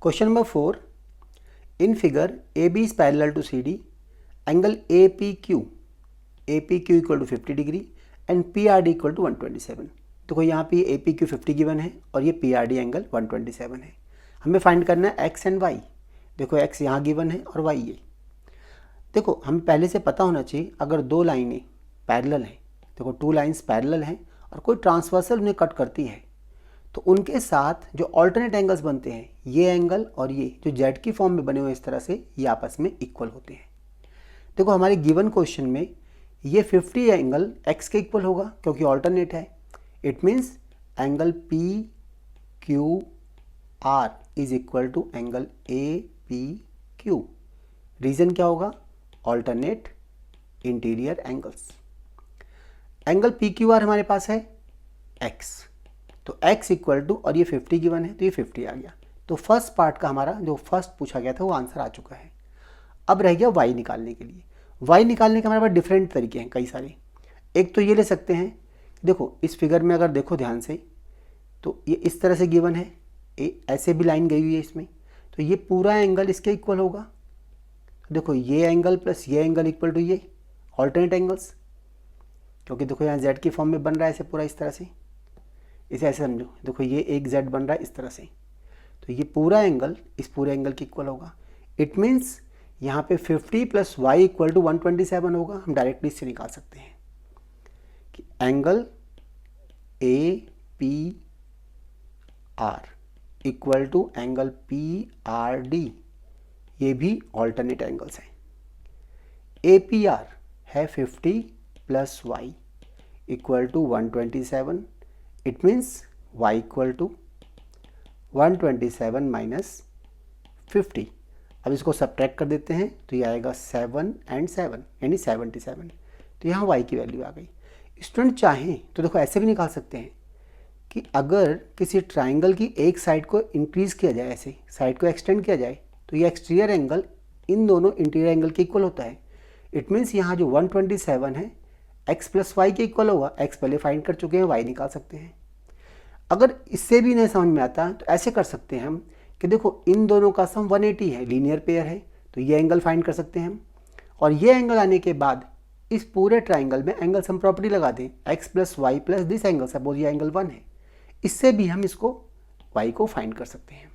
Question number 4, in figure A B is parallel to C D, angle A P Q equal to 50 degree and P R D equal to 127। देखो यहाँ पे ए P Q 50 given है और ये P R D angle 127 है। हमें find करना है एक्स एंड वाई। देखो एक्स यहाँ गिवन है और वाई ये। देखो हमें पहले से पता होना चाहिए अगर दो लाइनें पैरेलल हैं, देखो टू लाइंस पैरेलल हैं और कोई ट्रांसवर्सल उन्हें कट करती है तो उनके साथ जो ऑल्टरनेट एंगल्स बनते हैं, ये एंगल और ये जो जेड की फॉर्म में बने हुए इस तरह से, ये आपस में इक्वल होते हैं। देखो हमारे गिवन क्वेश्चन में ये 50 एंगल एक्स के इक्वल होगा क्योंकि ऑल्टरनेट है। It means angle P Q R is equal to angle A P Q. Reason क्या होगा? Alternate interior angles. Angle P Q R हमारे पास है एक्स, तो x इक्वल टू, और ये 50 गिवन है तो ये 50 आ गया। तो फर्स्ट पार्ट का हमारा जो फर्स्ट पूछा गया था वो आंसर आ चुका है। अब रह गया y निकालने के लिए। y निकालने के हमारे पास डिफरेंट तरीके हैं कई सारे। एक तो ये ले सकते हैं, देखो इस फिगर में अगर देखो ध्यान से तो ये इस तरह से गिवन है, ऐसे भी लाइन गई हुई है इसमें, तो ये पूरा एंगल इसके इक्वल होगा। देखो ये एंगल प्लस ये एंगल इक्वल टू ये ऑल्टरनेट एंगल्स, क्योंकि देखो यहाँ z की फॉर्म में बन रहा है ऐसे पूरा इस तरह से, इसे ऐसे समझो। देखो ये एक z बन रहा है इस तरह से, तो ये पूरा एंगल इस पूरे एंगल के इक्वल होगा। इट मीन्स यहाँ पे 50 प्लस वाई इक्वल टू 127 होगा। हम डायरेक्टली इससे निकाल सकते हैं कि angle A P R equal to angle P R D, ये भी ऑल्टरनेट एंगल्स हैं। ए पी आर है 50 plus Y equal to 127। It means y equal to 127 minus 50। अब इसको सब्ट्रैक्ट कर देते हैं तो ये आएगा 7 एंड 7 यानी 77। तो यहाँ y की वैल्यू आ गई। स्टूडेंट चाहें तो देखो ऐसे भी निकाल सकते हैं कि अगर किसी ट्राइंगल की एक साइड को इंक्रीज़ किया जाए, ऐसे साइड को एक्सटेंड किया जाए, तो ये एक्सटीरियर एंगल इन दोनों इंटीरियर एंगल के इक्वल होता है। इट मीन्स यहाँ जो 127 है x प्लस वाई के इक्वल होगा। x पहले फाइंड कर चुके हैं, y निकाल सकते हैं। अगर इससे भी नहीं समझ में आता तो ऐसे कर सकते हैं हम कि देखो इन दोनों का सम 180 है, लीनियर पेयर है, तो ये एंगल फाइंड कर सकते हैं हम। और ये एंगल आने के बाद इस पूरे ट्राइंगल में एंगल सम प्रॉपर्टी लगा दें, x plus Y plus this angle, suppose ये एंगल 1 है, इससे भी हम इसको y को फाइंड कर सकते हैं।